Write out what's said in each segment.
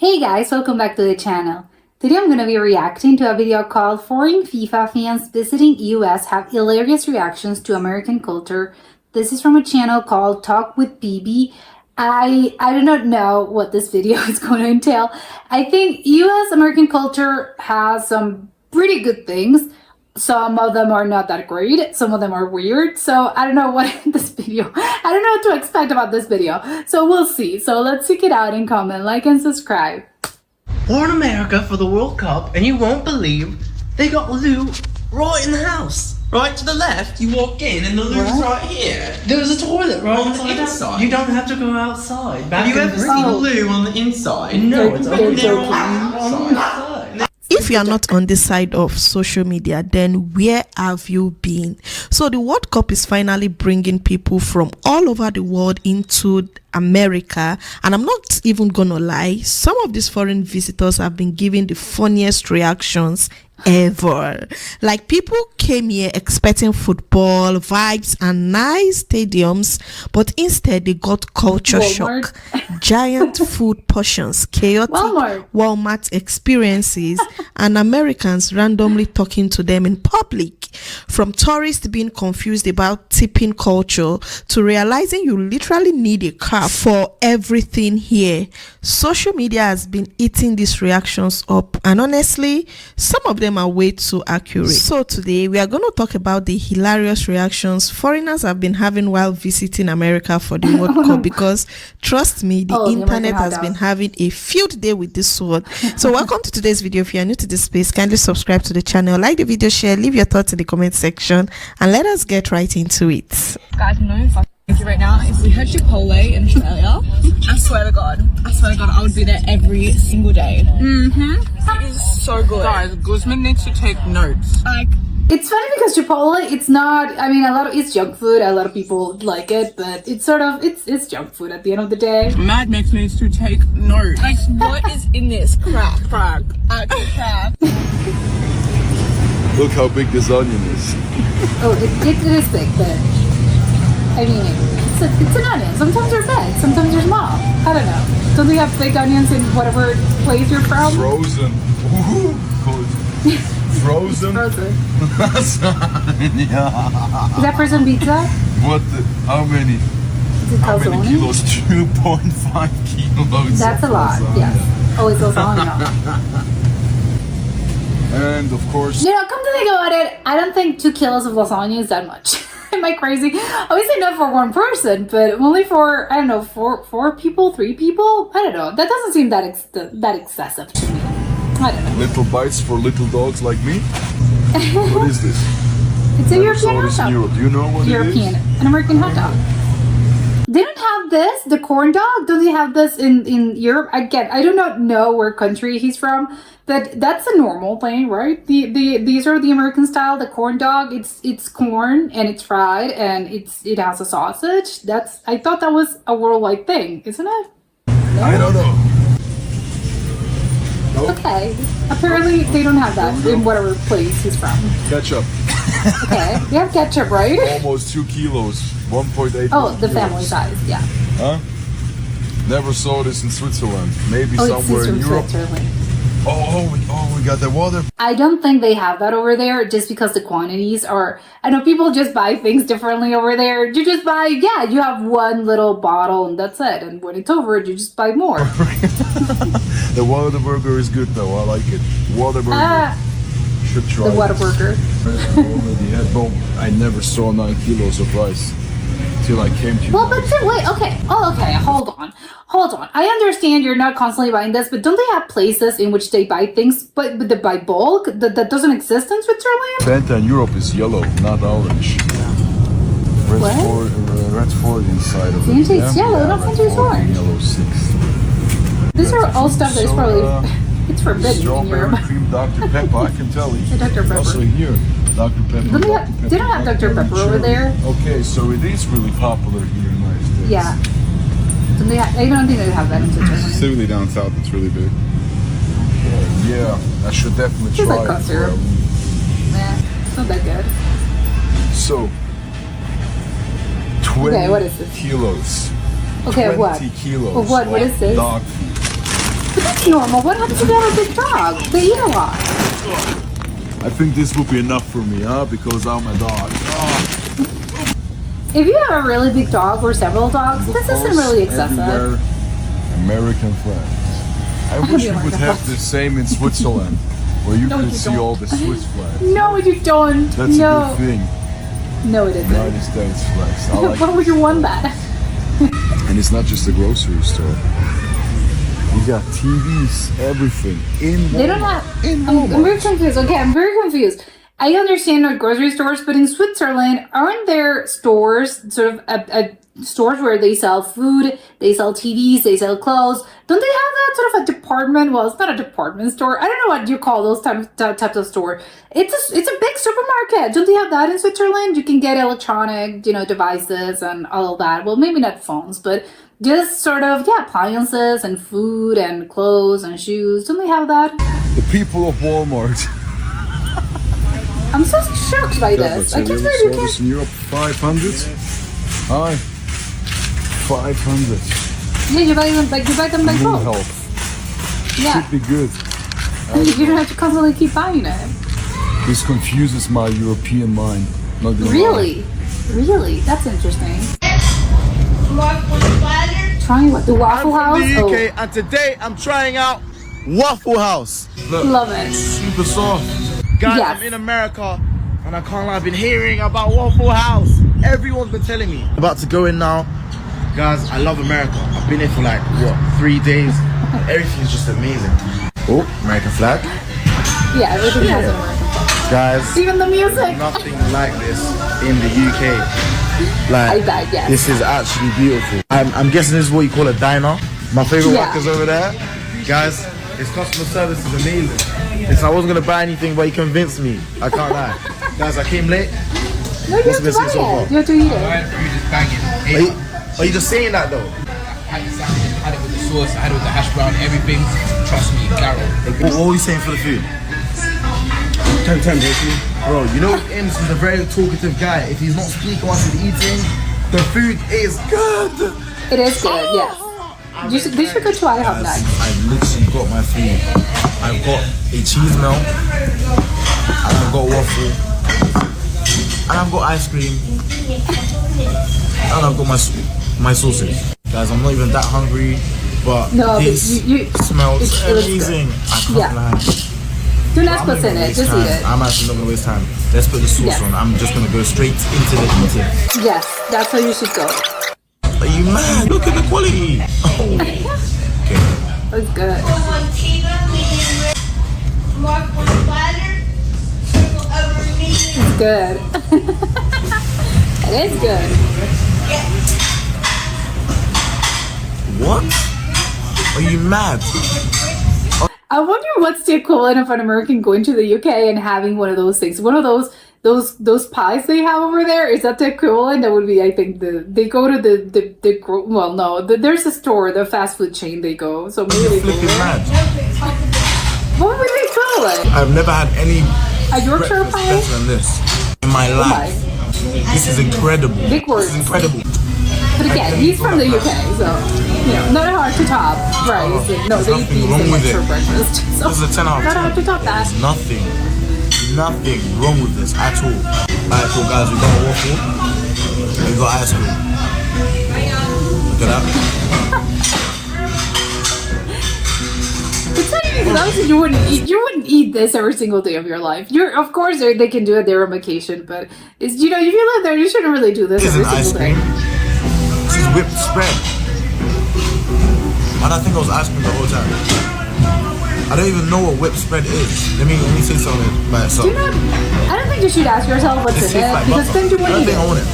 Hey guys, welcome back to the channel. Today I'm going to be reacting to a video called Foreign FIFA Fans Visiting US Have Hilarious Reactions to American Culture. This is from a channel called Talk with BB. I do not know what this video is going to entail. I think US American culture has some pretty good things. Some of them are not that great. Some of them are weird. So I don't know what I don't know what to expect about this video. So we'll see. So let's check it out and comment, like, and subscribe. We're in America for the World Cup, and you won't believe they got loo right in the house. Right to the left, you walk in, and the loo's right here. There's a toilet right on the inside. You don't have to go outside. Have you ever seen a loo on the inside? No, it's only there on the outside. If you are not on this side of social media, then where have you been? So the World Cup is finally bringing people from all over the world into America, and I'm not even gonna lie, some of these foreign visitors have been giving the funniest reactions ever. Like, people came here expecting football vibes and nice stadiums, but instead they got culture shock, giant food portions, chaotic Walmart experiences, and Americans randomly talking to them in public. From tourists being confused about tipping culture to realizing you literally need a car for everything here. Social media has been eating these reactions up, and honestly, some of them are way too accurate. So today we are going to talk about the hilarious reactions foreigners have been having while visiting America for the World Cup, because trust me, the internet has been having a field day with this one. So welcome to today's video. If you are new to this space, kindly subscribe to the channel, like the video, share, leave your thoughts in the comment section, and let us get right into it. Guys, no fucking right now. If we had Chipotle in Australia, I swear to God, I would be there every single day. It is so good. Guys, Guzman needs to take notes. Like, It's funny because Chipotle, it's not, I mean, it's junk food. A lot of people like it, but it's sort of, it's junk food at the end of the day. Mad Max needs to take notes. like what is in this crap? Actual crap. Look how big this onion is. Oh, it is big, but I mean, it's an onion. Sometimes they're big, sometimes they're small. I don't know. Don't they have big onions in whatever place you're from? Frozen. Ooh, good. Frozen. Frozen. Yeah. Is that for some pizza? What the, how many? Is it How many calzone? kilos? 2.5 kilos. That's a lot, lasagna. yes. Oh, it's lasagna. And of course, You know, come to think about it, I don't think 2 kilos of lasagna is that much. Am I crazy? Obviously not for one person, but only for, I don't know, four people, 3 people? I don't know. That doesn't seem that excessive to me. I don't know. little bites for little dogs like me. What is this? It's a Never European saw hot this in dog. Europe. Do you know what European, it is? an American hot dog. They don't have this, the corn dog. Don't they have this in Europe? Again, I do not know where country he's from, but that's a normal thing, right? These are the American style. The corn dog. It's corn and it's fried and it has a sausage. I thought that was a worldwide thing, isn't it? I don't know. Nope. Okay. Apparently they don't have that in whatever place he's from. Ketchup. Okay, they have ketchup, right? Almost 2 kilos. 1.8. Oh, the kilos. family size, yeah. Huh? Never saw this in Switzerland. Maybe Oh, somewhere it's in from Europe. Switzerland. Oh, we got the water. I don't think they have that over there just because the quantities are, I know people just buy things differently over there. You just buy, yeah, you have one little bottle and that's it. And when it's over, you just buy more. The Whataburger is good though. I like it. Whataburger. Should try The Whataburger. Already had bomb. I never saw 9 kilos of rice till I came to you. Well, but wait, okay. Oh, okay, hold on. I understand you're not constantly buying this, but don't they have places in which they buy things, but they buy bulk? That doesn't exist in Switzerland? Fanta in Europe is yellow, not orange. What? Red 4 inside of it. Fanta is yellow, not Red Fanta is 4 and orange. Yellow 6. These are all stuff that is probably, it's forbidden in Strawberry Europe. cream Dr. Pepper, I can tell you. Dr. Pepper. Also here, Dr. Pepper. They don't have Dr. Pepper over there. Okay, so it is really popular here in the United States. Yeah. Don't they I don't think they have that in Switzerland. Specifically down south, it's really big. Yeah, I should definitely Tastes try like cough it. syrup. Nah, it's not that good. So, 20 Okay, what is this? kilos. Okay, 20 what? kilos What is of this? dog food. But that's normal. What happens if you have a big dog? They eat a lot. I think this will be enough for me, huh? Because I'm a dog. If you have a really big dog or several dogs, this isn't really excessive. Everywhere, American flags. I wish we would have the same in Switzerland, where you could see all the Swiss flags. No, you don't. That's a good thing. No, it isn't. United States flags. I like Why would you want that? And it's not just a grocery store. We got TVs, everything in Walmart. They don't have. In I'm Walmart. very confused. Okay, I'm very confused. I understand like grocery stores, but in Switzerland, aren't there stores, sort of stores where they sell food, they sell TVs, they sell clothes? Don't they have that sort of a department? Well, it's not a department store. I don't know what you call those types of store. It's a big supermarket. Don't they have that in Switzerland? You can get electronic, devices and all of that. Well, maybe not phones, but just sort of appliances and food and clothes and shoes. Don't they have that? The people of Walmart. I'm so shocked by this. I can't believe you saw this can. in Europe. 500. Hi. 500. Yeah, you buy them like Moon both. help. Yeah, Should be good. you don't have to constantly keep buying it. This confuses my European mind. Not gonna lie. Really, that's interesting. Trying what? The Waffle House? I'm from the UK, and today I'm trying out Waffle House. Look, Love it. super soft. Guys, Yes. I'm in America, and I can't lie, I've been hearing about Waffle House. Everyone's been telling me. About to go in now. Guys, I love America. I've been here for like, 3 days. Everything's just amazing. Oh, American flag. Yeah, everything has an American flag. Guys, Even the music. nothing like this in the UK. Like, I bet, yes. this is actually beautiful. I'm guessing this is what you call a diner. My favorite Yeah. workers over there. Guys, his customer service is amazing. I wasn't gonna buy anything, but he convinced me. I can't lie. Guys, I came late. No, you What's have the to best thing so buy far? it. You have to eat it. Are you just saying that though? Had it with the sauce, I had it with the hash brown, everything. Trust me, Carol. What were you saying for the food? 10-10, basically. Bro, you know Ims is a very talkative guy. If he's not speaking whilst he's eating, the food is good. It is good, yes. They should go to IHOP next. I've literally got my food. I've got a cheese melt, and I've got waffle, and I've got ice cream, and I've got my sausage. Guys, I'm not even that hungry, but No, but this you smells it looks amazing. good. I can't Yeah. lie. Don't ask I'm not what's in gonna it. waste Just time. eat it. I'm actually not gonna waste time. Let's put the sauce Yes. on. I'm just gonna go straight into the eating. Yes, that's how you should go. Are you mad? Look at the quality. Oh. Okay. It's good. It's good. It is good. What? Are you mad? I wonder what's the equivalent of an American going to the UK and having one of those things. One of those pies they have over there. Is that the equivalent? That would be, I think, they go to there's a store, the fast food chain they go. So maybe they go. Flipping mad. What would be the equivalent? I've never had any A Yorkshire breakfast pie? better than this in my Oh my. life. This is incredible. Big words. This is incredible. But again, he's from the UK, so not hard to top. Right? No, they eat Nothing these wrong so with much it. for breakfast. So This is a 10 out of 10. not hard to top that. There's nothing wrong with this at all. Alright, cool guys, we got a waffle. We got ice cream. Look at that. It's not even close. You wouldn't eat this every single day of your life. Of course they can do it there on vacation, but it's if you live there, you shouldn't really do this This every isn't ice single cream. day. This is whipped spread. And I think I was ice cream the whole time. I don't even know what whipped spread is. Let me say something by itself. I don't think you should ask yourself what's It in tastes it like because butter. then you I won't don't eat think I it. want it.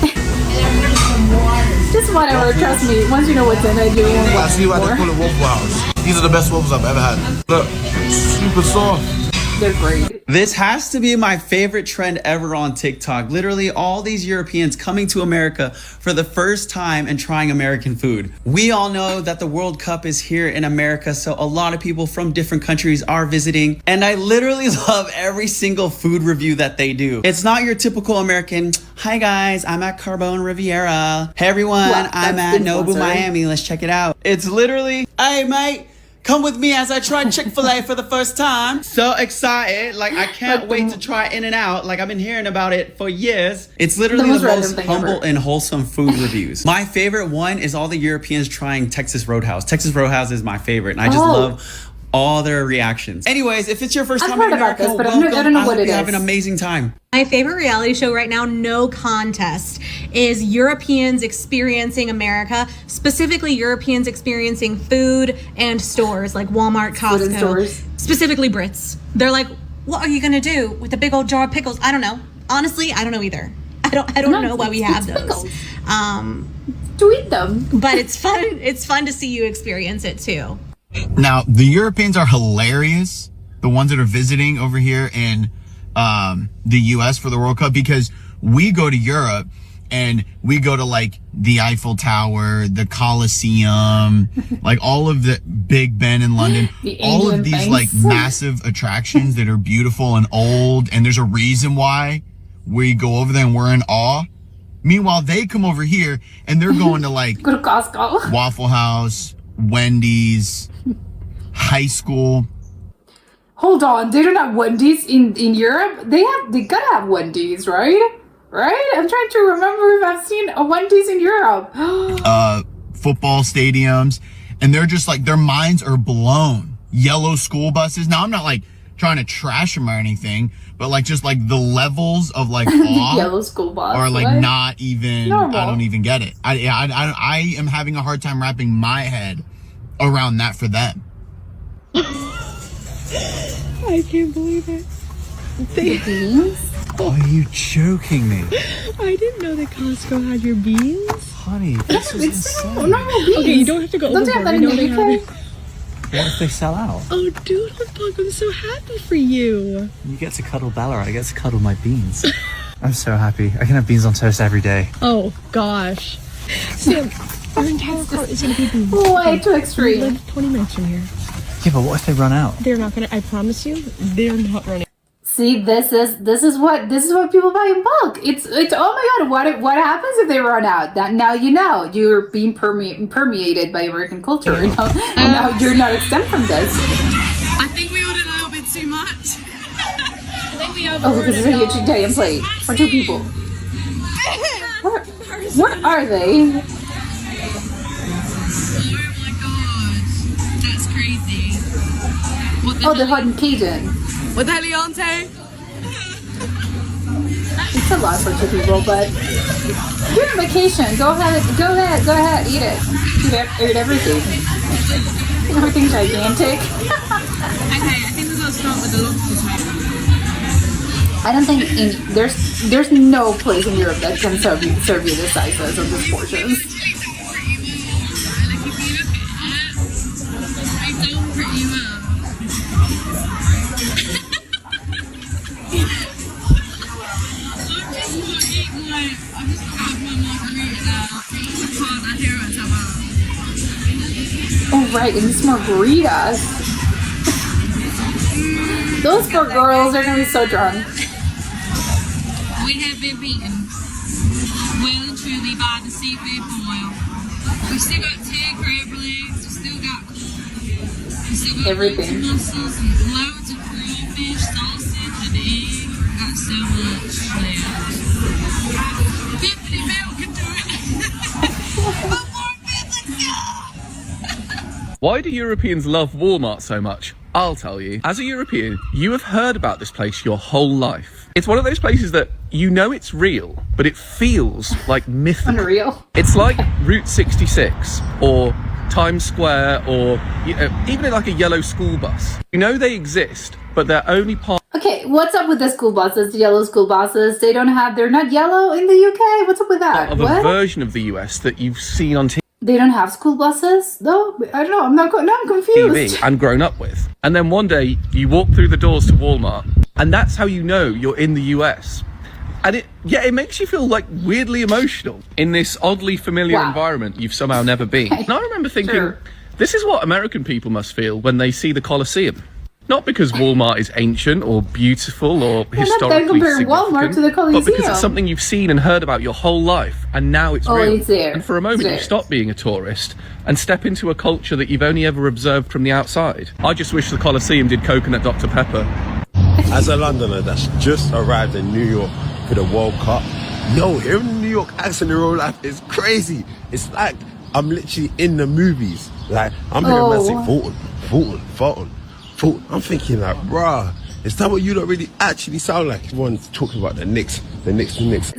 Just whatever. Trust me. Once you know what's in it, you won't I want see why they it call anymore. it Waffle House. These are the best waffles I've ever had. Look, super soft. They're great. This has to be my favorite trend ever on TikTok. Literally all these Europeans coming to America for the first time and trying American food. We all know that the World Cup is here in America, so a lot of people from different countries are visiting, and I literally love every single food review that they do. It's not your typical American, hi guys, I'm at Carbone Riviera. Hey everyone, Well, I'm that's at the Nobu, influencer. Miami, let's check it out. It's literally, hey mate, Come with me as I try Chick-fil-A for the first time. So excited. Like, I can't wait to try In-N-Out. Like, I've been hearing about it for years. It's literally the most humble and wholesome food reviews. My favorite one is all the Europeans trying Texas Roadhouse. Texas Roadhouse is my favorite, and I just love all their reactions. Anyways, if it's your first time in America, this, but I don't know what it is. Have an amazing time. My favorite reality show right now, no contest, is Europeans experiencing America, specifically Europeans experiencing food and stores like Walmart, Costco, specifically Brits. They're like, what are you gonna do with a big old jar of pickles? I don't know. Honestly, I don't know either. I don't know why we have those. To eat them. But it's fun. It's fun to see you experience it too. Now, the Europeans are hilarious, the ones that are visiting over here in the US for the World Cup, because we go to Europe and we go to like the Eiffel Tower, the Colosseum, like all of the Big Ben in London, all of these like massive attractions that are beautiful and old, and there's a reason why we go over there and we're in awe. Meanwhile, they come over here and they're going to like go to Costco, Waffle House, Wendy's, high school. Hold on, they don't have Wendy's in Europe? They gotta have Wendy's, right? Right? I'm trying to remember if I've seen a Wendy's in Europe. Football stadiums, and they're just like, their minds are blown. Yellow school buses. Now, I'm not like trying to trash them or anything, but like just like the levels of like awe yellow school bus are like not even normal. I don't even get it. I am having a hard time wrapping my head around that for them. I can't believe it. Are you joking me? I didn't know that Costco had your beans. Honey, this is insane. Normal beans. Okay, you don't have to go Don't they have that in the UK? What if they sell out? Oh, dude, I'm so happy for you. You get to cuddle Bella, I get to cuddle my beans. I'm so happy. I can have beans on toast every day. Oh, gosh. Sam, our entire court is going to be beans. Way too extreme. We live 20 minutes from here. Yeah, but what if they run out? They're not going to, I promise you, they're not running. See, this is what people buy in bulk. It's oh my god, what happens if they run out? That now you know you're being permeated by American culture. You know? And now you're not exempt from this. I think we ordered a little bit too much. Oh, this is a huge Italian plate for 2 people. Where are they? Oh my god, that's crazy. Oh, they're hot and Cajun. With Eliante? It's a lot for 2 people, but you're on vacation. Go ahead, eat it. Eat everything. Everything's gigantic. Okay, I think we're gonna start with the lobster. I don't think there's no place in Europe that can serve you the sizes of these portions. Oh right, and these margaritas. Those poor girls are gonna be so drunk. We have been beaten well and truly by the seafood boil. We still got 10 crab legs, we still got we still got everything. Mussels and loads of crawfish, sausage, and egg. We got so much left. 50 mil can do it. Why do Europeans love Walmart so much? I'll tell you. As a European, you have heard about this place your whole life. It's one of those places that you know it's real, but it feels like mythical. Unreal. It's like Route 66 or Times Square or even like a yellow school bus. You know they exist, but they're only part. Okay, what's up with the school buses, the yellow school buses? They're not yellow in the UK? What's up with that? Of a version of the US that you've seen on TV. They don't have school buses, though? I don't know, I'm confused. And grown up with. And then one day, you walk through the doors to Walmart, and that's how you know you're in the US. And it makes you feel like weirdly emotional in this oddly familiar environment you've somehow never been. And I remember thinking, this is what American people must feel when they see the Colosseum. Not because Walmart is ancient or beautiful or historically compare Walmart to the significant, but because Coliseum. it's something you've seen and heard about your whole life, and now it's real. It's there. And for a moment, It's you there. stop being a tourist and step into a culture that you've only ever observed from the outside. I just wish the Coliseum did coconut Dr. Pepper. As a Londoner that's just arrived in New York for the World Cup, yo, hearing the New York accent in real life is crazy. It's like I'm literally in the movies. Like, I'm hearing man say, Fulton. I'm thinking like, bruh, is that what you don't really actually sound like? Everyone's talking about the Knicks.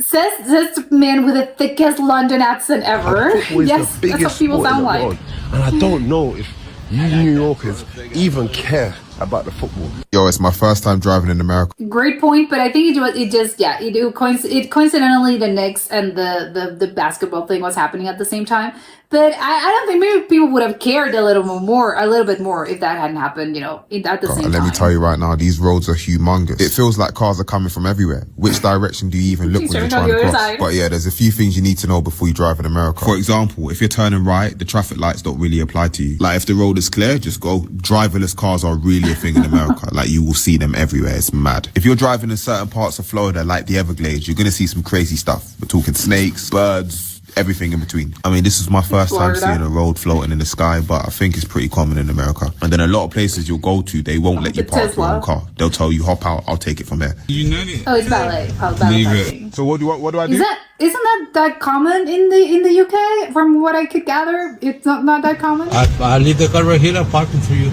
Says this man with the thickest London accent ever. Yes, that's what people sound like. And I don't know if you New Yorkers even care about the football. Yo, it's my first time driving in America. Great point, but I think it coincidentally the Knicks and the basketball thing was happening at the same time. But I don't think maybe people would have cared a little bit more if that hadn't happened, at the same time. Let me tell you right now, these roads are humongous. It feels like cars are coming from everywhere. Which direction do you even look when you're trying to cross? But yeah, there's a few things you need to know before you drive in America. For example, if you're turning right, the traffic lights don't really apply to you. Like if the road is clear, just go. Driverless cars are really a thing in America. Like you will see them everywhere. It's mad. If you're driving in certain parts of Florida, like the Everglades, you're going to see some crazy stuff. We're talking snakes, birds, everything in between. I mean, this is my first time seeing a road floating in the sky, but I think it's pretty common in America. And then a lot of places you'll go to, they won't let you park your own car. They'll tell you, hop out, I'll take it from there. Oh, it's ballet. Parking. So what do I do? Isn't that common in the UK? From what I could gather, it's not that common. I leave the car right here and park it for you.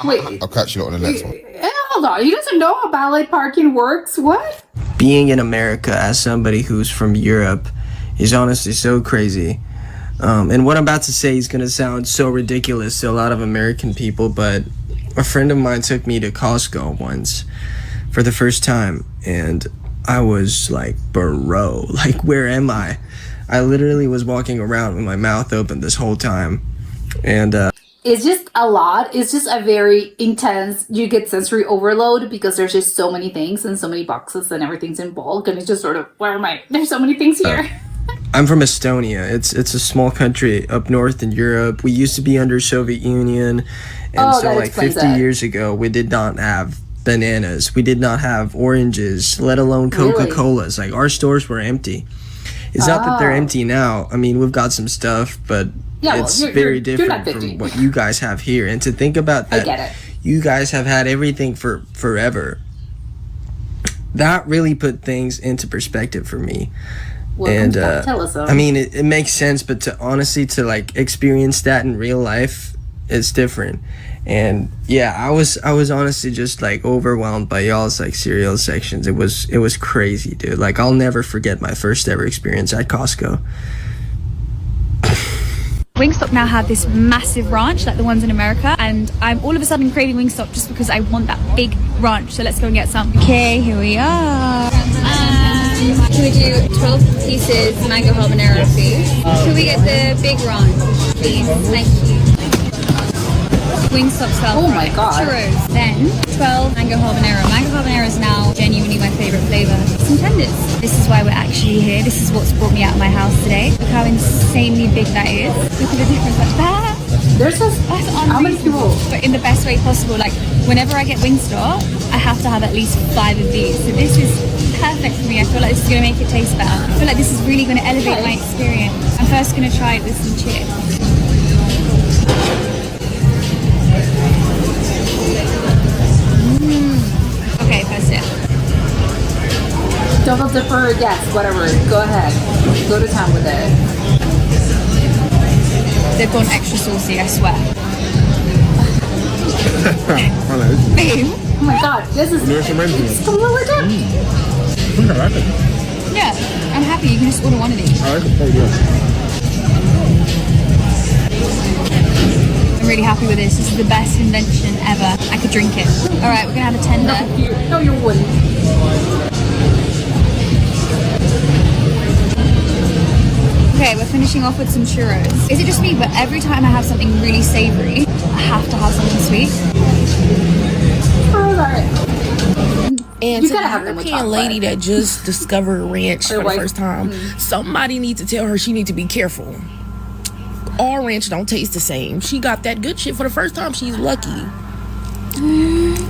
Wait. I'll catch you on the next one. Hold on. He doesn't know how ballet parking works. What? Being in America as somebody who's from Europe is honestly so crazy. And what I'm about to say is going to sound so ridiculous to a lot of American people, but a friend of mine took me to Costco once for the first time, and I was like, bro, like, where am I? I literally was walking around with my mouth open this whole time, and it's just a lot. It's just a very intense, you get sensory overload because there's just so many things and so many boxes and everything's in bulk, and it's just sort of, where am I? There's so many things here. I'm from Estonia. It's a small country up north in Europe. We used to be under Soviet Union, and so like 50 years ago, we did not have bananas. We did not have oranges, let alone Coca-Colas. Like, our stores were empty. It's not that they're empty now. I mean, we've got some stuff, but it's very different from what you guys have here. And to think about that, I get it. You guys have had everything for forever. That really put things into perspective for me. And tell us so. I mean, it makes sense, but to like experience that in real life, it's different. And yeah, I was honestly just like overwhelmed by y'all's like cereal sections. It was crazy, dude. Like, I'll never forget my first ever experience at Costco. Wingstop now have this massive ranch like the ones in America, and I'm all of a sudden craving Wingstop just because I want that big ranch. So let's go and get some. Okay, here we are. Can we do 12 pieces mango habanero, please? Can we get the big ranch, please? Thank you. Wingstop style churros, then 12 mango habanero. Mango habanero is now genuinely my favorite flavor. Some tenders. This is why we're actually here. This is what's brought me out of my house today. Look how insanely big that is. Look at the difference. Like that. There's just how many people? But in the best way possible. Like, whenever I get Wingstop, I have to have at least 5 of these. So this is perfect for me. I feel like this is going to make it taste better. I feel like this is really going to elevate my experience. I'm first going to try it with some chips. Okay, first sip. Double dipper, yes, whatever. Go ahead. Go to town with it. They've gone extra saucy, I swear. Babe. Oh my god, this is it's completely different. Yeah, I'm happy. You can just order one of these. I'm really happy with this. This is the best invention ever. I could drink it. Alright, we're gonna have a tender. No, you wouldn't. Okay, we're finishing off with some churros. Is it just me, but every time I have something really savory, I have to have something sweet? Churros are And to the European lady that just discovered ranch for the first time, somebody needs to tell her she needs to be careful. all ranch don't taste the same. She got that good shit for the first time. She's lucky.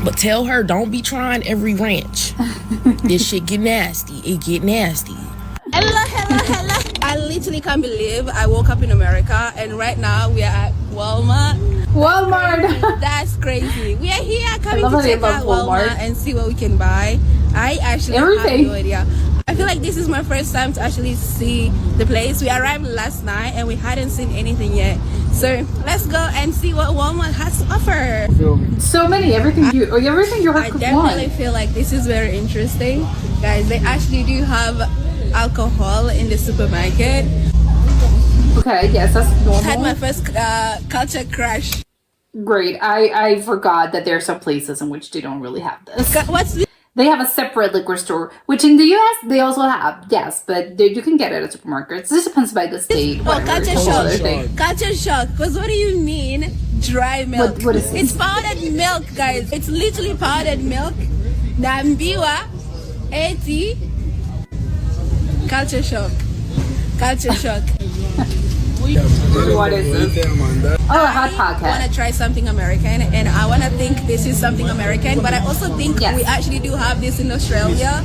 But tell her, don't be trying every ranch. This shit get nasty. It get nasty. Hello. I literally can't believe I woke up in America and right now we are at Walmart. That's crazy. We are here coming to check out Walmart and see what we can buy. I actually have no idea. I feel like this is my first time to actually see the place. We arrived last night and we hadn't seen anything yet. So let's go and see what Walmart has to offer. So many, everything you heard. I definitely feel like this is very interesting. Guys, they actually do have alcohol in the supermarket. Okay, yes, that's normal. Had my first culture crash. Great. I forgot that there are some places in which they don't really have this. What's this? They have a separate liquor store, which in the US they also have, yes, but you can get it at supermarkets. This depends by the state. Oh, culture shock. Culture shock. Because what do you mean dry milk? What is this? It's powdered milk, guys. It's literally powdered milk. Nambiwa, 80. Culture shock. Culture shock. What is this? Oh, a hot pocket. I want to try something American, and I want to think this is something American, but I also think we actually do have this in Australia.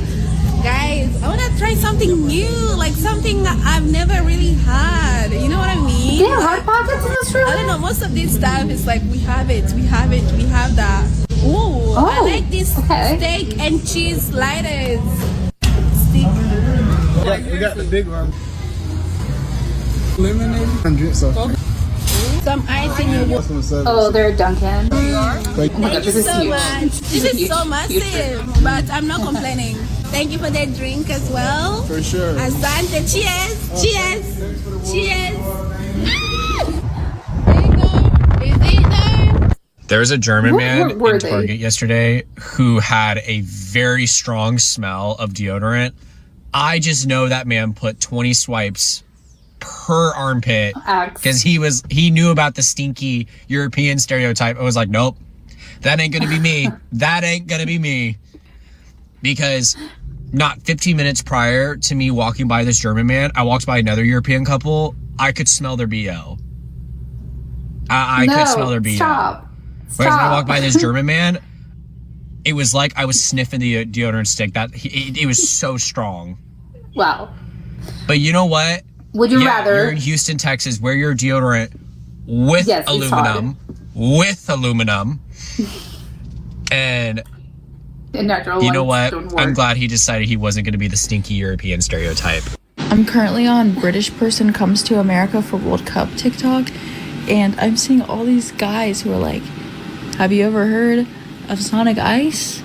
Guys, I want to try something new, like something I've never really had. You know what I mean? Yeah, hot pockets in Australia? I don't know, most of this stuff is like, we have that. Ooh, I like this steak and cheese sliders. We got the big one. Lemonade and drink sauce. Some ice in your Oh, they're Dunkin'. Thank Oh my God, this is so huge. much. This is so massive, but I'm not complaining. Thank you for the drink as well. For sure. Asante. Cheers. Cheers. There was a German man in Target yesterday who had a very strong smell of deodorant. I just know that man put 20 swipes per armpit because he knew about the stinky European stereotype. I was like, nope, that ain't gonna be me. That ain't gonna be me. Because not 15 minutes prior to me walking by this German man, I walked by another European couple. I could smell their BO. I could smell their BO. Stop. Whereas when I walked by this German man, it was like I was sniffing the deodorant stick. It was so strong. Wow. But you know what? Would you rather? You're in Houston, Texas. Wear your deodorant with aluminum. With aluminum. And you know what? I'm glad he decided he wasn't going to be the stinky European stereotype. I'm currently on British Person Comes to America for World Cup TikTok. And I'm seeing all these guys who are like, have you ever heard of Sonic Ice?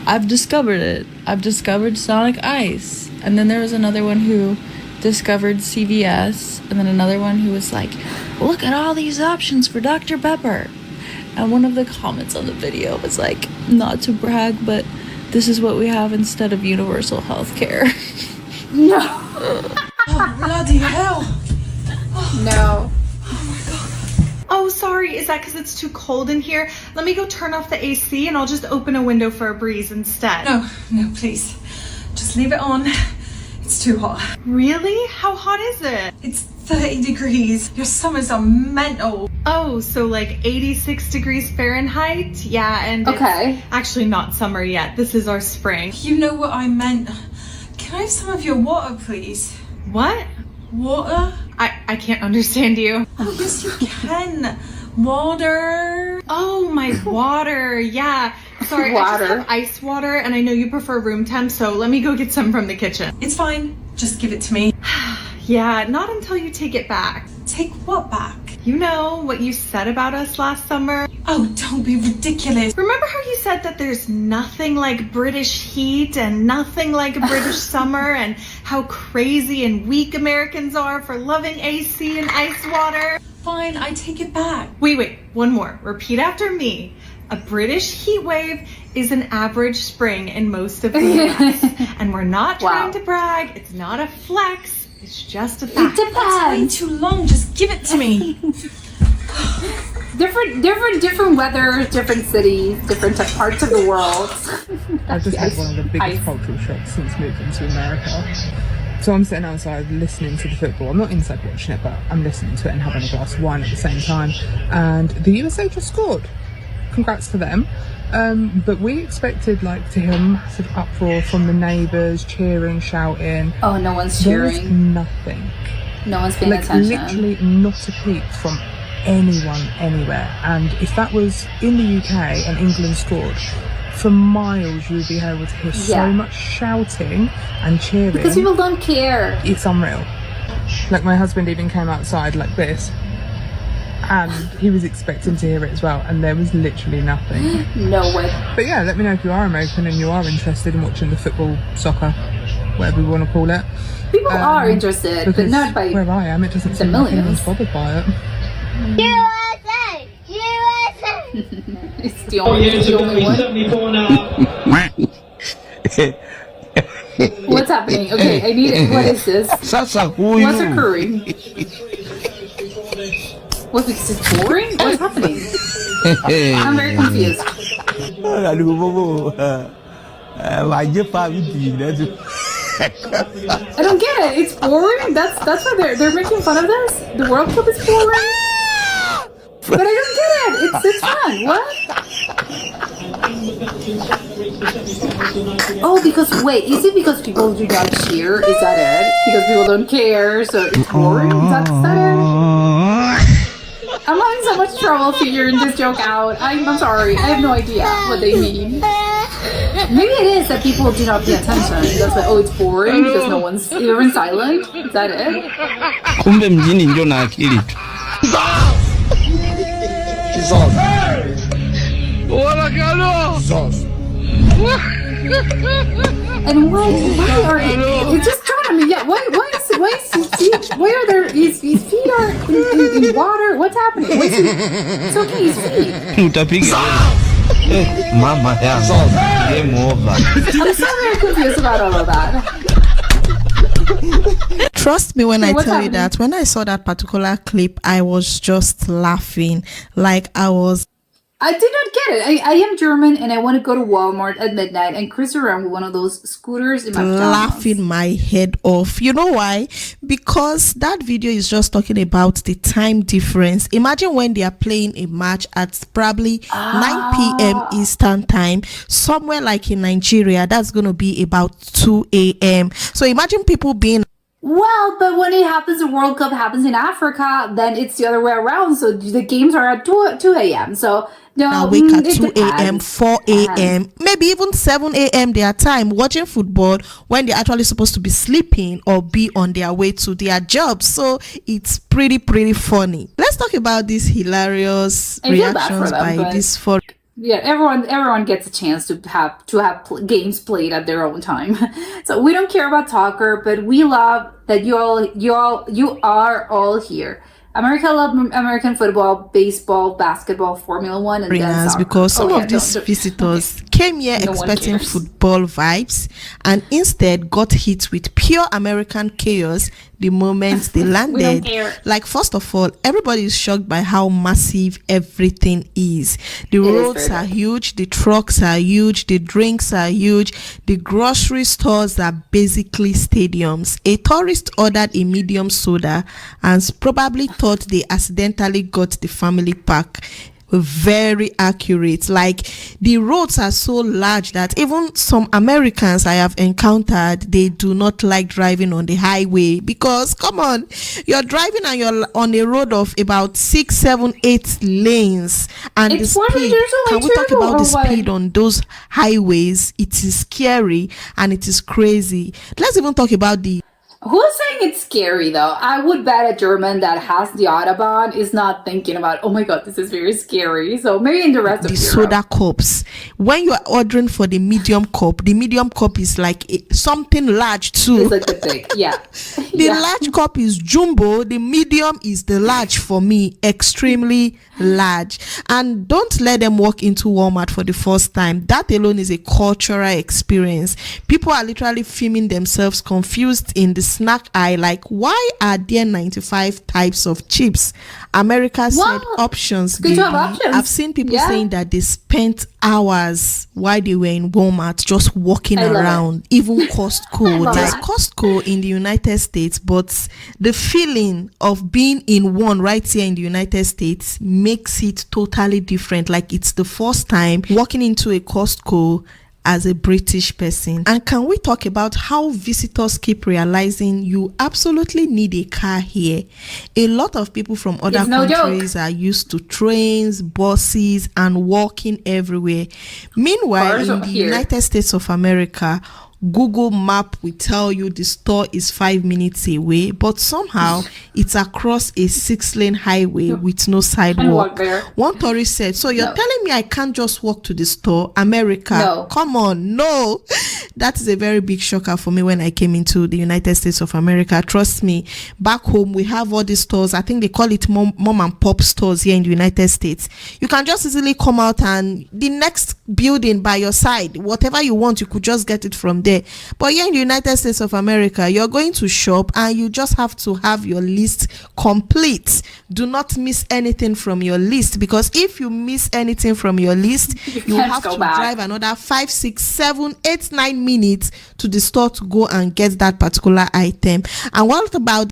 I've discovered it. I've discovered Sonic Ice. And then there was another one who discovered CVS, and then another one who was like, look at all these options for Dr. Pepper. And one of the comments on the video was like, not to brag, but this is what we have instead of universal health care. No. Oh, bloody hell. No. Oh, sorry, is that because it's too cold in here? Let me go turn off the AC and I'll just open a window for a breeze instead. No, please. Just leave it on. It's too hot. Really? How hot is it? It's 30 degrees. Your summers are mental. Oh, so like 86 degrees Fahrenheit? Yeah, and it's actually not summer yet. This is our spring. You know what I meant. Can I have some of your water, please? What? Water? I can't understand you. Oh, yes, you can. Water. Oh, my water. Yeah. Sorry, I just have ice water, and I know you prefer room temp, so let me go get some from the kitchen. It's fine. Just give it to me. Yeah, not until you take it back. Take what back? You know what you said about us last summer? Oh, don't be ridiculous. Remember how you said that there's nothing like British heat and nothing like a British summer, and how crazy and weak Americans are for loving AC and ice water? Fine, I take it back. Wait, one more. Repeat after me. A British heat wave is an average spring in most of the US. And we're not trying to brag. It's not a flex. It's just a fact. It depends. That's way too long. Just give it to me. different weather, different cities, different parts of the world. I just had one of the biggest cultural shocks since moving to America. So I'm sitting outside listening to the football. I'm not inside watching it, but I'm listening to it and having a glass of wine at the same time. And the USA just scored. Congrats to them. But we expected like to hear a massive uproar from the neighbours, cheering, shouting. Oh, no one's There's cheering. nothing. No one's paying attention. Literally not a peep from anyone anywhere. And if that was in the UK and England scored, for miles you would be able to hear so much shouting and cheering. Because people don't care. It's unreal. Like my husband even came outside like this, and he was expecting to hear it as well, and there was literally nothing. No way. But yeah, let me know if you are American and you are interested in watching the football, soccer, whatever you want to call it. People are interested, but not by where I am. It doesn't seem like anyone's bothered by it. USA! USA! It's the only one. What's happening? Okay, I need it. What is this? What's occurring? What is this boring? What's happening? I'm very confused. I don't get it. It's boring. That's why they're making fun of this. The World Cup is boring. But I don't get it. It's fun. What? Oh, because wait, is it because people do not cheer? Is that it? Because people don't care, so it's boring? That's it? I'm having so much trouble figuring this joke out. I'm sorry. I have no idea what they mean. Maybe it is that people do not pay attention. That's why, oh, it's boring because no one's even silent. Is that it? And why are it's just dawned on me, yeah, why is his feet, why are there, his feet are in water, what's happening? It's okay, his feet. Mama, game over. I'm so very confused about all of that. Trust me when I what's tell happening? you that when I saw that particular clip, I was just laughing. Like I did not get it. I am German and I want to go to Walmart at midnight and cruise around with one of those scooters in my pajamas. laughing my head off. You know why? Because that video is just talking about the time difference. Imagine when they are playing a match at probably 9 p.m. Eastern time, somewhere like in Nigeria, that's going to be about 2 a.m. So imagine people being... Well, but when it happens, the World Cup happens in Africa, then it's the other way around. So the games are at 2 a.m. So no, awake at 2 it a.m., 4 a.m., maybe even 7 a.m. their time watching football when they're actually supposed to be sleeping or be on their way to their jobs. So it's pretty funny. Let's talk about these hilarious reactions by these four. Yeah, everyone gets a chance to have games played at their own time. So we don't care about soccer, but we love that you are all here. America love American football, baseball, basketball, Formula One, and then soccer. Because some of these visitors came here expecting football vibes and instead got hit with pure American chaos the moment they landed. Like, first of all, everybody is shocked by how massive everything is. The roads are huge, the trucks are huge, the drinks are huge, the grocery stores are basically stadiums. A tourist ordered a medium soda and probably thought they accidentally got the family pack. Very accurate. Like, the roads are so large that even some Americans I have encountered, they do not like driving on the highway because, come on, you're driving and you're on a road of about 6, 7, 8 lanes, and it's the speed, can we talk about the speed on those highways? It is scary and it is crazy. Let's even talk about the... Who's saying it's scary though? I would bet a German that has the Autobahn is not thinking about, oh my god, this is very scary. So maybe in the rest of Europe. Soda cups. When you are ordering for the medium cup is like something large too. It's like the big, yeah. The large cup is jumbo. The medium is the large for me, extremely large. And don't let them walk into Walmart for the first time. That alone is a cultural experience. People are literally filming themselves confused in the snack aisle like, why are there 95 types of chips? America said options, Good baby. to have options. I've seen people saying that they spent hours while they were in Walmart just walking around, even Costco. There's Costco in the United States, but the feeling of being in one right here in the United States makes it totally different. Like it's the first time walking into a Costco as a British person. And can we talk about how visitors keep realizing you absolutely need a car here? A lot of people from other countries are used to trains, buses, and walking everywhere. Meanwhile, in the United States of America, Google Map will tell you the store is 5 minutes away, but somehow it's across a 6-lane highway with no sidewalk. One tourist said, so you're telling me I can't just walk to the store? America, come on, no. That is a very big shocker for me when I came into the United States of America. Trust me, back home we have all these stores. I think they call it mom and pop stores here in the United States. You can just easily come out and the next building by your side, whatever you want, you could just get it from there. But here in the United States of America, you're going to shop and you just have to have your list complete. Do not miss anything from your list, because if you miss anything from your list, you have to drive another 5, 6, 7, 8, 9 minutes to the store to go and get that particular item. And what about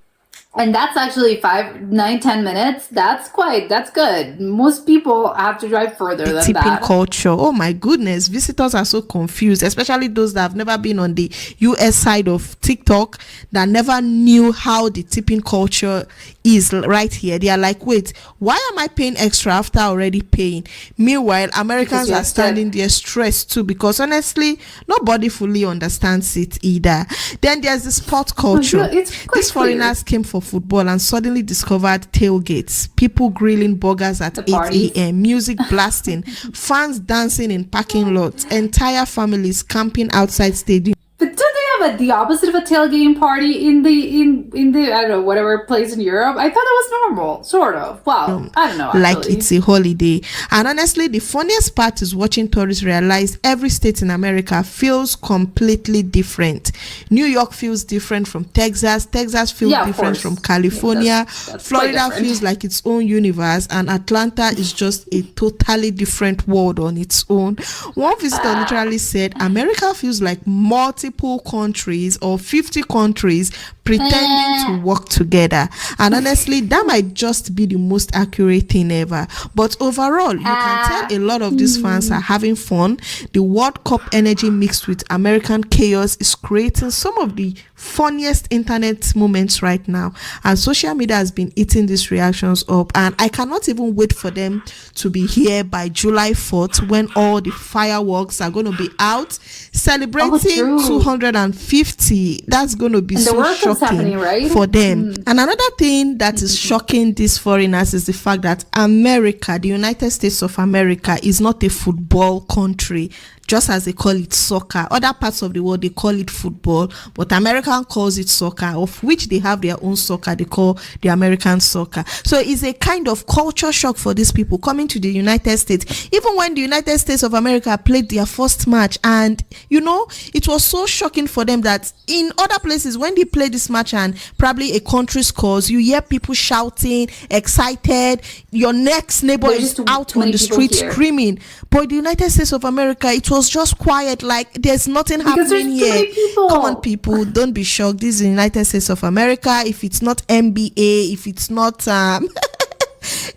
And that's actually 5, 9, 10 minutes. That's good. Most people have to drive further than tipping that. culture? Oh my goodness, visitors are so confused, especially those that have never been on the US side of TikTok, that never knew how the tipping culture is right here. They are like, wait, why am I paying extra after already paying? Meanwhile, Americans are standing there stressed too, because honestly, nobody fully understands it either. Then there's the sport culture. These foreigners came for football and suddenly discovered tailgates, people grilling burgers at 8 a.m., music blasting, fans dancing in parking lots, entire families camping outside stadiums. But do they have the opposite of a tailgating party in the I don't know, whatever place in Europe? I thought that was normal, sort of. Wow, I don't know. Actually. Like it's a holiday. And honestly, the funniest part is watching tourists realize every state in America feels completely different. New York feels different from Texas. Texas feels different from California. That's Florida feels like its own universe, and Atlanta is just a totally different world on its own. One visitor literally said, America feels like multiple countries or 50 countries pretending to work together. And honestly, that might just be the most accurate thing ever. But overall, you can tell a lot of these fans are having fun. The World Cup energy mixed with American chaos is creating some of the funniest internet moments right now, and social media has been eating these reactions up, and I cannot even wait for them to be here by July 4th, when all the fireworks are going to be out celebrating 250. That's going to be so shocking for them. And another thing that is shocking these foreigners is the fact that America, the United States of America, is not a football country. Just as they call it soccer, other parts of the world they call it football, but American calls it soccer, of which they have their own soccer they call the American soccer. So it's a kind of culture shock for these people coming to the United States. Even when the United States of America played their first match, and you know, it was so shocking for them that in other places when they play this match and probably a country scores, you hear people shouting, excited, your next neighbor is out on the street screaming. But the United States of America, it was just quiet, like there's nothing happening here. Come on, people, don't be shocked. This is the United States of America. If it's not NBA, if it's not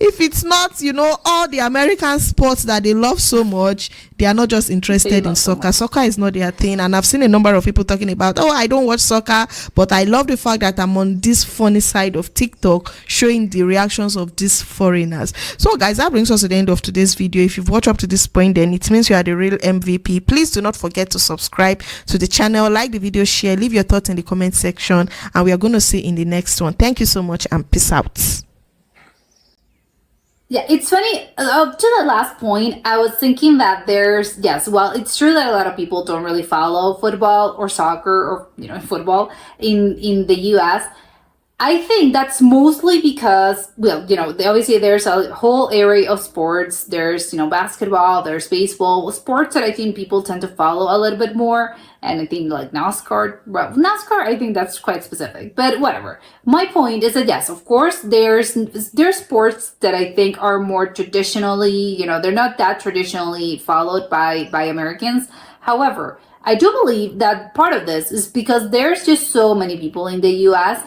if it's not, you know, all the American sports that they love so much, they are not just interested in soccer. Soccer is not their thing. And I've seen a number of people talking about, oh, I don't watch soccer, but I love the fact that I'm on this funny side of TikTok showing the reactions of these foreigners. So guys, that brings us to the end of today's video. If you've watched up to this point, then it means you are the real MVP. Please do not forget to subscribe to the channel, like the video, share, leave your thoughts in the comment section, and we are going to see you in the next one. Thank you so much and peace out. Yeah, it's funny, to the last point, I was thinking that it's true that a lot of people don't really follow football or soccer or, you know, football in the US. I think that's mostly because, well, obviously there's a whole area of sports. There's, basketball, there's baseball, sports that I think people tend to follow a little bit more. And I think like NASCAR, I think that's quite specific, but whatever. My point is that yes, of course, there's sports that I think are more traditionally, they're not that traditionally followed by Americans. However, I do believe that part of this is because there's just so many people in the US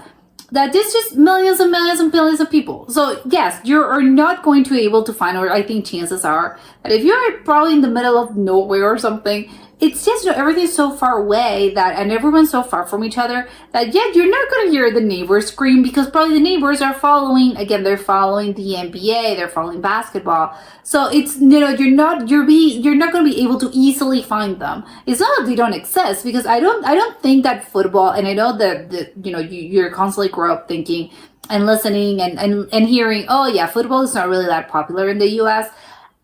that there's just millions and millions and billions of people. So yes, you're not going to be able to find, or I think chances are that if you're probably in the middle of nowhere or something, it's just, everything's so far away and everyone's so far from each other that, yeah, you're not going to hear the neighbors scream because probably the neighbors are following, again, they're following the NBA, they're following basketball. So it's, you're not going to be able to easily find them. It's not that they don't exist, because I don't think that football, and I know that you're constantly grow up thinking and listening and hearing, oh yeah, football is not really that popular in the US.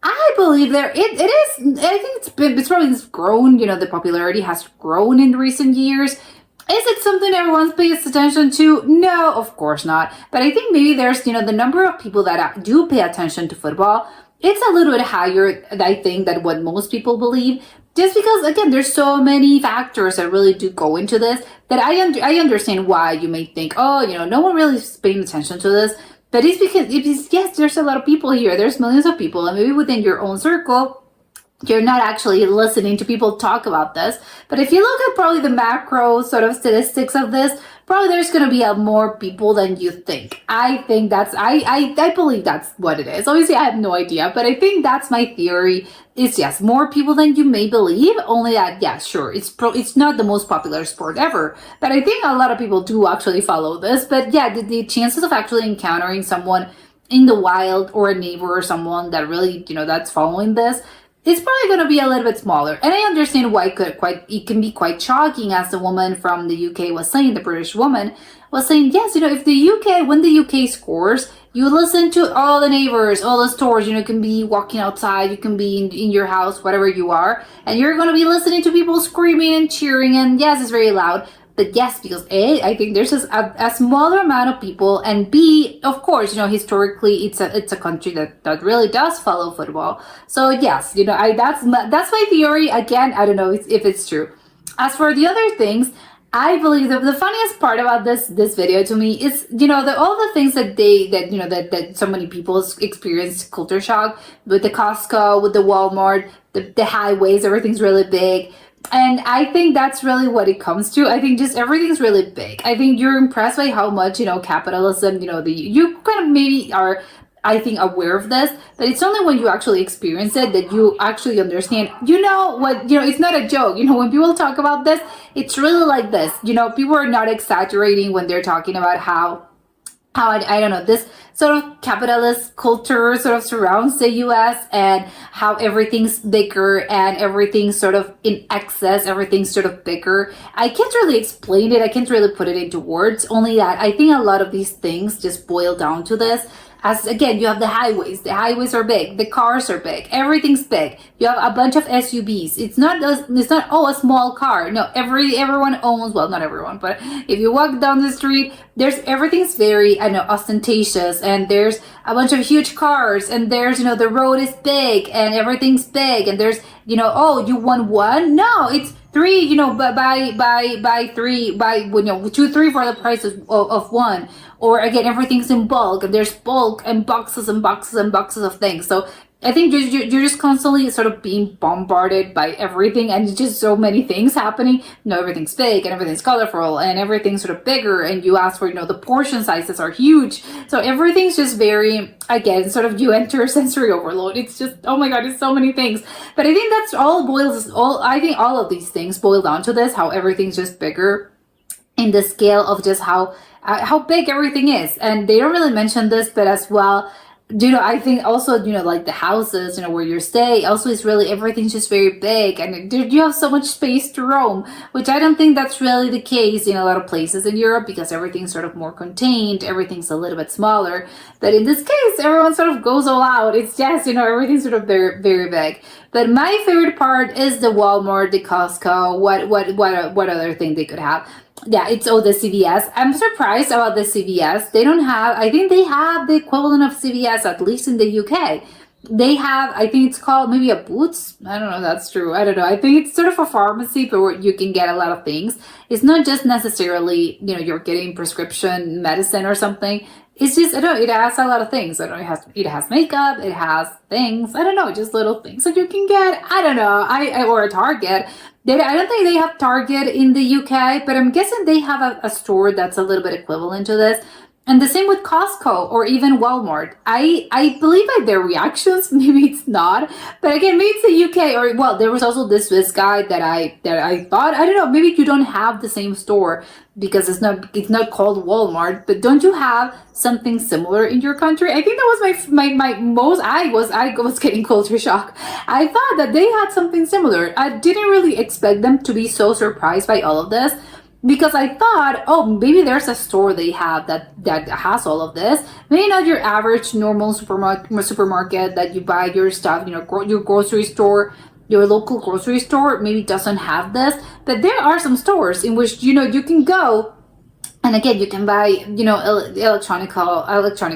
I believe it is. I think it's probably grown. The popularity has grown in recent years. Is it something everyone pays attention to? No, of course not. But I think maybe there's, the number of people that do pay attention to football, it's a little bit higher, I think, than what most people believe. Just because, again, there's so many factors that really do go into this that I understand why you may think, oh, no one really is paying attention to this. But it's because, yes, there's a lot of people here. There's millions of people. And maybe within your own circle, you're not actually listening to people talk about this. But if you look at probably the macro sort of statistics of this, probably there's going to be more people than you think. I think I believe that's what it is. Obviously, I have no idea. But I think that's my theory. Is yes, more people than you may believe. Only that, yeah, sure, it's not the most popular sport ever, but I think a lot of people do actually follow this. But yeah, the chances of actually encountering someone in the wild or a neighbor or someone that really, that's following this, it's probably going to be a little bit smaller. And I understand why it can be quite shocking, as the woman from the UK was saying, the British woman was saying, yes, if when the UK scores, you listen to all the neighbors, all the stores, you can be walking outside, you can be in your house, whatever you are, and you're going to be listening to people screaming and cheering, and yes, it's very loud. But yes, because A, I think there's just a smaller amount of people, and B, of course, historically it's a country that really does follow football. So yes, that's my theory. Again, I don't know if it's true. As for the other things, I believe the funniest part about this video to me is, all the things that so many people experience culture shock with the Costco, with the Walmart, the highways, everything's really big. And I think that's really what it comes to. I think just everything's really big. I think you're impressed by how much, capitalism, you kind of maybe are, I think, aware of this, but it's only when you actually experience it that you actually understand, it's not a joke. When people talk about this, it's really like this. People are not exaggerating when they're talking about how I don't know, this sort of capitalist culture sort of surrounds the US, and how everything's bigger and everything's sort of in excess, everything's sort of bigger. I can't really explain it. I can't really put it into words, only that I think a lot of these things just boil down to this. As again, you have the highways are big, the cars are big, everything's big. You have a bunch of SUVs. It's not a small car. No, everyone owns, well, not everyone, but if you walk down the street, everything's very, ostentatious, and there's a bunch of huge cars, and there's, the road is big and everything's big, and there's, oh, you want one? No, it's three, buy three, 2, 3 for the price of one. Or again, everything's in bulk, and there's bulk and boxes and boxes and boxes of things. So I think you're just constantly sort of being bombarded by everything, and just so many things happening. Everything's big and everything's colorful and everything's sort of bigger, and you ask for, the portion sizes are huge. So everything's just very, again, sort of you enter sensory overload. It's just, oh my God, it's so many things. But I think that's I think all of these things boil down to this, how everything's just bigger in the scale of just how big everything is. And they don't really mention this, but as well, I think also, like the houses, where you stay, also is really, everything's just very big, and you have so much space to roam, which I don't think that's really the case in a lot of places in Europe, because everything's sort of more contained, everything's a little bit smaller. But in this case, everyone sort of goes all out. It's just, everything's sort of very, very big. But my favorite part is the Walmart, the Costco, what other thing they could have. yeah, it's the CVS. I'm surprised about the CVS. They don't have, I think they have the equivalent of CVS, at least in the UK. They have, I think it's called maybe a Boots. I don't know if that's true. I don't know. I think it's sort of a pharmacy, but where you can get a lot of things. It's not just necessarily, you're getting prescription medicine or something. It's just, I don't know, it has a lot of things. I don't know, it has makeup, it has things. I don't know, just little things that you can get. I don't know, or a Target. I don't think they have Target in the UK, but I'm guessing they have a store that's a little bit equivalent to this. And the same with Costco or even Walmart. I believe by their reactions, maybe it's not. But again, maybe it's the UK, or well, there was also this Swiss guy that I thought, I don't know, maybe you don't have the same store because it's not called Walmart, but don't you have something similar in your country? I think that was my most, I was getting culture shock. I thought that they had something similar. I didn't really expect them to be so surprised by all of this, because I thought, oh, maybe there's a store they have that has all of this. Maybe not your average normal supermarket that you buy your stuff, your grocery store, your local grocery store maybe doesn't have this. But there are some stores in which, you can go. And again, you can buy, electronic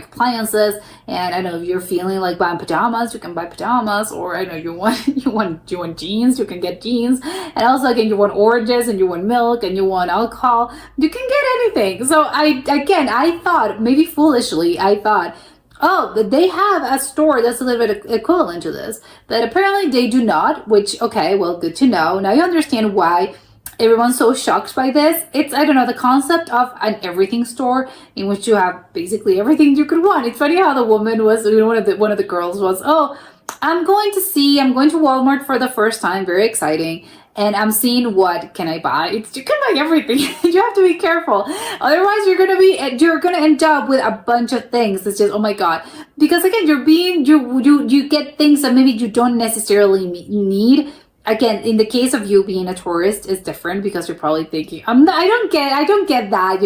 appliances. And I know if you're feeling like buying pajamas, you can buy pajamas. Or I know you want jeans, you can get jeans. And also, again, you want oranges and you want milk and you want alcohol. You can get anything. So I thought, maybe foolishly, oh, but they have a store that's a little bit equivalent to this. But apparently they do not, which, okay, well, good to know. Now you understand why everyone's so shocked by this. It's, I don't know, the concept of an everything store in which you have basically everything you could want. It's funny how the woman was, one of the girls was, oh, I'm going to Walmart for the first time, very exciting. And I'm seeing what can I buy. You can buy everything. You have to be careful. Otherwise, you're gonna end up with a bunch of things. It's just, oh my God. Because again, you get things that maybe you don't necessarily need. Again, in the case of you being a tourist, it's different because you're probably thinking, I don't get that,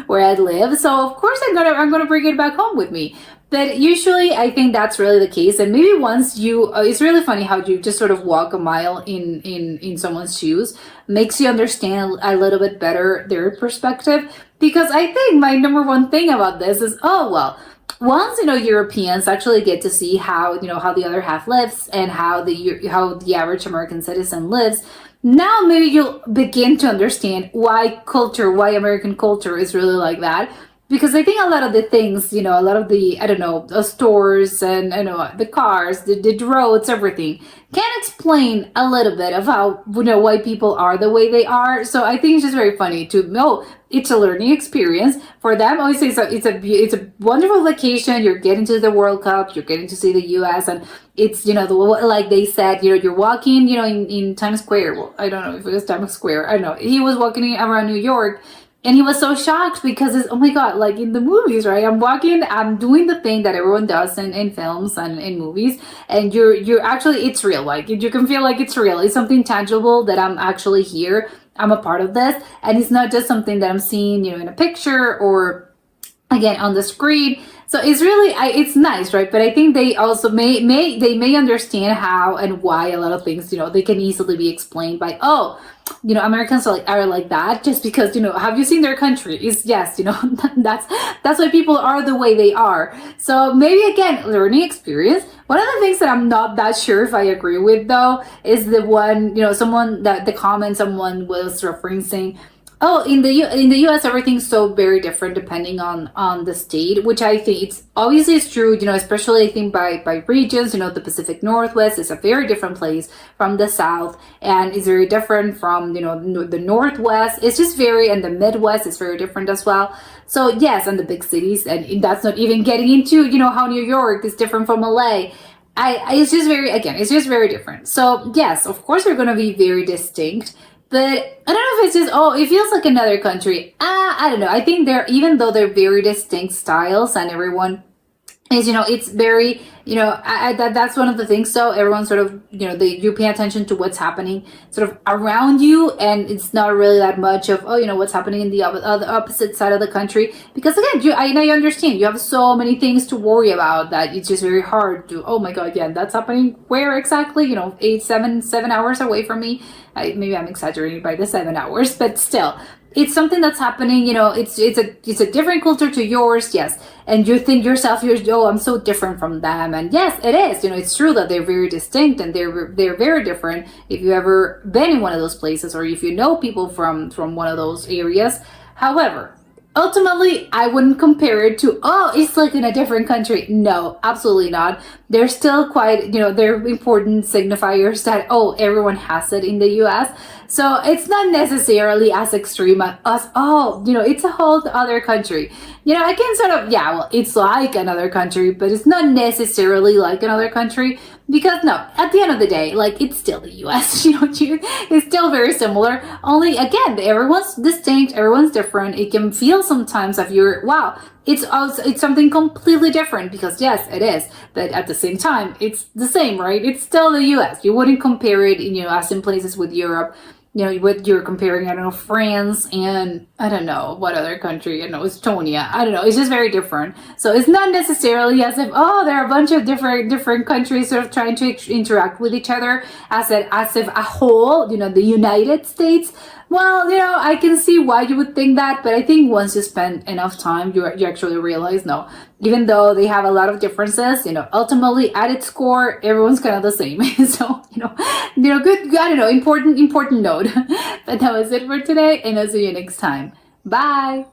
where I live. So of course I'm gonna bring it back home with me. But usually I think that's really the case. And maybe once it's really funny how you just sort of walk a mile in someone's shoes, makes you understand a little bit better their perspective. Because I think my number one thing about this is, oh, well, once, Europeans actually get to see how the other half lives and how the average American citizen lives, now maybe you'll begin to understand why American culture is really like that. Because I think a lot of the things, a lot of the, I don't know, the stores and, the cars, the roads, everything can explain a little bit of how, why people are the way they are. So I think it's just very funny to know it's a learning experience for them. Obviously, it's a wonderful vacation. You're getting to the World Cup, you're getting to see the US, and it's, like they said, you're walking, in Times Square. Well, I don't know if it was Times Square. I don't know. He was walking around New York. And he was so shocked because it's, oh my God, like in the movies, right? I'm doing the thing that everyone does in films and in movies. And you're actually, it's real. Like you can feel like it's real. It's something tangible that I'm actually here. I'm a part of this. And it's not just something that I'm seeing, in a picture or again on the screen. So it's really, it's nice, right? But I think they also may understand how and why a lot of things, they can easily be explained by, oh, Americans are like that just because, have you seen their country? Yes, that's why people are the way they are. So maybe again, learning experience. One of the things that I'm not that sure if I agree with though is the one, the comment someone was referencing. Oh, in the U.S., everything's so very different depending on the state, which I think it's obviously is true, especially I think by regions, the Pacific Northwest is a very different place from the South, and it's very different from, the Northwest. It's just and the Midwest is very different as well. So yes, and the big cities, and that's not even getting into, how New York is different from LA. It's just very different. So yes, of course, they're going to be very distinct. But I don't know if it's just, it feels like another country. I don't know. I think even though they're very distinct styles and everyone is, it's very that's one of the things. So everyone sort of, you pay attention to what's happening sort of around you, and it's not really that much of, what's happening in the opposite side of the country. Because again, I understand you have so many things to worry about that it's just very hard to, oh my God, yeah, that's happening where exactly? 7 hours away from me. Maybe I'm exaggerating by the 7 hours, but still. It's something that's happening, it's a different culture to yours, yes. And you think yourself, I'm so different from them. And yes, it is. It's true that they're very distinct and they're very different. If you've ever been in one of those places, or if you know people from one of those areas. However, ultimately, I wouldn't compare it to, it's like in a different country. No, absolutely not. They're still quite, they're important signifiers that, everyone has it in the US. So it's not necessarily as extreme as, it's a whole other country. I can sort of, it's like another country, but it's not necessarily like another country. Because no, at the end of the day, like, it's still the US, it's still very similar. Only, again, everyone's distinct, everyone's different. It can feel sometimes if it's something completely different, because yes, it is. But at the same time, it's the same, right? It's still the US. You wouldn't compare it, as in places with Europe. What you're comparing, I don't know, France and I don't know what other country, Estonia. I don't know. It's just very different. So it's not necessarily as if, there are a bunch of different countries sort of trying to interact with each other as if a whole, the United States. Well, I can see why you would think that, but I think once you spend enough time, you actually realize, no, even though they have a lot of differences, ultimately at its core, everyone's kind of the same. So, good, I don't know, important note. But that was it for today, and I'll see you next time. Bye!